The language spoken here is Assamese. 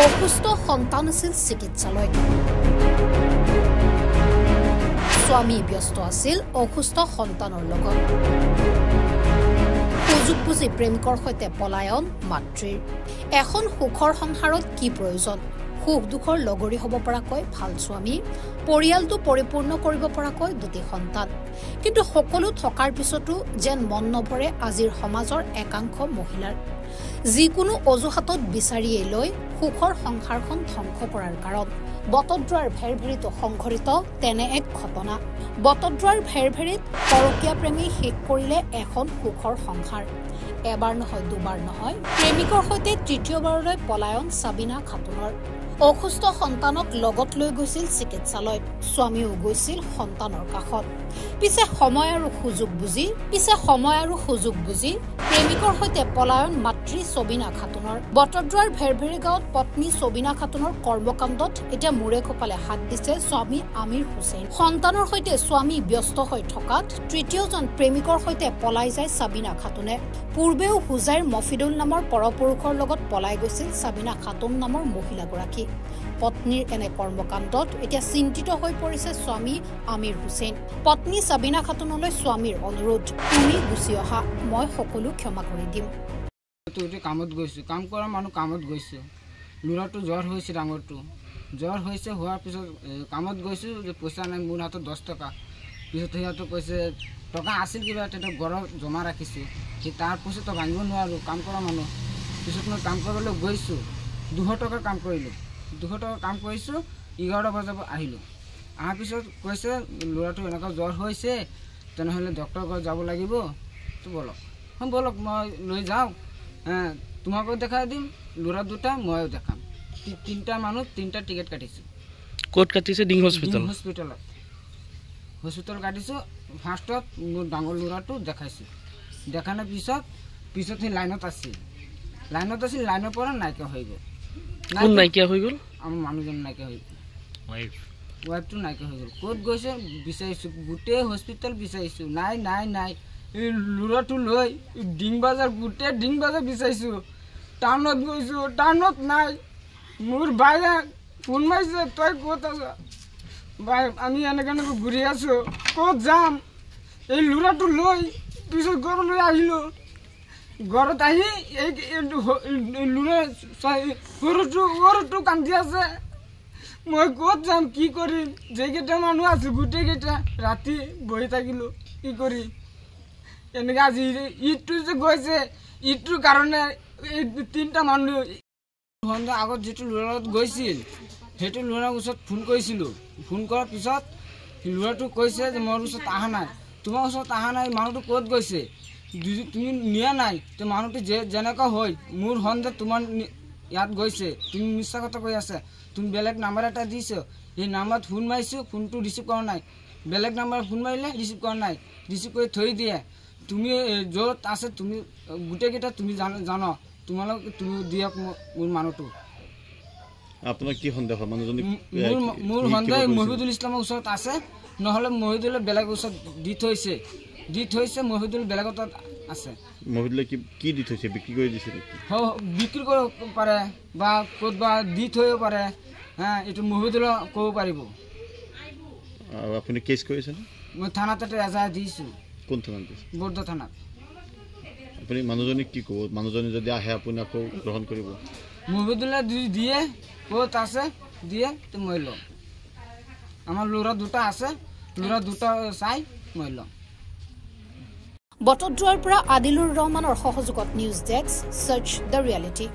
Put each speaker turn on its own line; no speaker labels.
অসুস্থ সন্তান আছিল চিকিৎসালয়ত স্বামী ব্যস্ত আছিল অসুস্থ সন্তানৰ লগত সুযোগ বুজি প্ৰেমিকৰ সৈতে পলায়ন মাতৃৰ এখন সুখৰ সংসাৰত কি প্ৰয়োজন সুখ দুখৰ লগৰী হ'ব পৰাকৈ ভাল স্বামী পৰিয়ালটো পৰিপূৰ্ণ কৰিব পৰাকৈ দুটি সন্তান কিন্তু সকলো থকাৰ পিছতো যেন মন নভৰে আজিৰ সমাজৰ একাংশ মহিলাৰ যিকোনো অজুহাতত বিচাৰিয়ে লৈ সুখৰ সংসাৰখন ধ্বংস কৰাৰ কাৰণ বটদ্ৰাৰ ভেৰভেৰিত সংঘটিত তেনে এক ঘটনা বটদ্ৰাৰ ভেৰভেৰিত পৰকীয়া প্ৰেমী শেষ কৰিলে এখন সুখৰ সংসাৰ এবাৰ নহয় দুবাৰ নহয় প্ৰেমিকৰ সৈতে তৃতীয়বাৰলৈ পলায়ন সাবিনা খাতুনৰ অসুস্থ সন্তানক লগত লৈ গৈছিল চিকিৎসালয়ত স্বামীও গৈছিল সন্তানৰ কাষত পিছে সময় আৰু সুযোগ বুজি প্ৰেমিকৰ সৈতে পলায়ন মাতৃ সাবিনা খাতুনৰ বটদ্ৰাৰ ভেৰভেৰি গাঁৱত পত্নী সাবিনা খাতুনৰ কৰ্মকাণ্ডত এতিয়া মুৰে কপালে হাত দিছে স্বামী আমিৰ হুছেইন সন্তানৰ সৈতে স্বামী ব্যস্ত হৈ থকাত তৃতীয়জন প্ৰেমিকৰ সৈতে পলাই যায় সাবিনা খাতুনে পূৰ্বেও হুজাইৰ মফিদুল নামৰ পৰপুৰুষৰ লগত পলাই গৈছিল সাবিনা খাতুন নামৰ মহিলাগৰাকী পত্নীৰ এনে কৰ্মকাণ্ডত এতিয়া চিন্তিত হৈ পৰিছে স্বামী আমিৰ হুছেইন পত্নী সাবিনা খাতুনলৈ স্বামীৰ অনুৰোধ তুমি গুচি অহা মই সকলো ক্ষমা কৰি দিম
কামত গৈছো কাম কৰা মানুহ কামত গৈছো লৰাটো জ্বৰ হৈছে ডাঙৰটো জ্বৰ হৈছে হোৱাৰ পিছত কামত গৈছো যে পইচা নাই মোৰ হাতত 10 টকা পিছত সিহঁতে কৈছে টকা আছিল কিবা এটা ঘৰত জমা ৰাখিছো কি তাৰ পিছত তো ভাঙিব নোৱাৰো কাম কৰা মানুহ পিছত মই কাম কৰিবলৈ গৈছো 200 টকা কাম কৰিলো 200 টকা কাম কৰিছো 11 বজাত আহিলো আহাৰ পিছত কৈছে লৰাটো এনেকা জ্বৰ হৈছে তেনেহলে ডক্টৰ ঘৰত যাব লাগিব তো বলক মই লৈ যাও তোমাকো দেখাই দিম লৰা দুটা মইও দেখাম তিনটা মানুহ তিনটা টিকেট কাটিছো
কোট কাটিছে ডিং
হস্পিটাল কাটিছো ফাৰ্ষ্টত মোৰ ডাঙৰ লৰাটো দেখাইছো দেখানোৰ পিছত হে লাইনত আছিল লাইনৰ পৰা নাইকিয়া হৈ গ'ল আমাৰ মানুহজন নাইকিয়া হৈ গ'ল ওয়াইফটো নাইকিয়া হৈ গ'ল ক'ত গৈছে বিচাৰিছো গোটেই হস্পিটাল বিচাৰিছো নাই এই লৰাটো লৈ গোটেই ডিং বাজাৰ বিচাৰিছো টাউনত গৈছো টাউনত নাই মোৰ বাইৰে ফোন মাৰিছে তই ক'ত আছ বাই আমি এনেকৈ ঘূৰি আছো ক'ত যাম এই লৰাটো লৈ পিছত ঘৰলৈ আহিলো ঘৰত আহি এই লৰা সৰুটো কান্দি আছে মই ক'ত যাম কি কৰিম যেকেইটা মানুহ আছে গোটেইকেইটা ৰাতি বহি থাকিলো কি কৰিম এনেকৈ আজি ঈদটো যে গৈছে ঈদটোৰ কাৰণে এই তিনটা মানুহ সন্ধ্যা আগত যিটো ল'ৰাত গৈছিল সেইটো ল'ৰাৰ ওচৰত ফোন কৰিছিলোঁ ফোন কৰাৰ পিছত ল'ৰাটো কৈছে যে মোৰ ওচৰত অহা নাই তোমাৰ ওচৰত অহা নাই মানুহটো ক'ত গৈছে তুমি নিয়া নাই তো মানুহটো যেনেকুৱা হয় মোৰ সন্ধ্যা তোমাৰ ইয়াত গৈছে তুমি মিছা কথা কৈ আছে তুমি বেলেগ নাম্বাৰ এটা দিছো এই নাম্বাৰত ফোন মাৰিছো ফোনটো ৰিচিভ কৰা নাই বেলেগ নাম্বাৰত ফোন মাৰিলে ৰিচিভ কৰা নাই ৰিচিভ কৰি থৈ দিয়ে তুমি য'ত আছে তুমি গোটেইকেইটা তুমি জানো তুমি দিয়ক মোৰ মানুহটো
আপোনাৰ কি সন্দেহ মানুহজনী
মোৰ সন্দেহ মহিদুল ইছলামৰ ওচৰত আছে নহলে মহিদুল বেলেগ ওচৰত দি থৈছে মহিদুল বেলেগত আছে
মহিদুল কি দি থৈছে বিক্ৰী কৰি দিছে নেকি
বিক্ৰী কৰিব পাৰে বা ক'তবা দি থৈও পাৰে এইটো মহিদুল ক'ব পাৰিব
আপুনি কেছ কৰিছে
মই থানাতে এজাহাৰ দিছো
কোন থানাত দিছে
বৰদা থানাত
আপুনি মানুহজনী কি ক'ব মানুহজনী যদি আহে আপুনি আকৌ গ্ৰহণ কৰিব
মহিদুলে দিয়ে ক'ত আছে দিয়ে তো মই ল'ম আমাৰ ল'ৰা দুটা আছে ল'ৰা দুটা চাই মই ল'ম
বটদ্ৰাৰ পৰা আদিলুৰ ৰহমানৰ সহযোগত news desk search the reality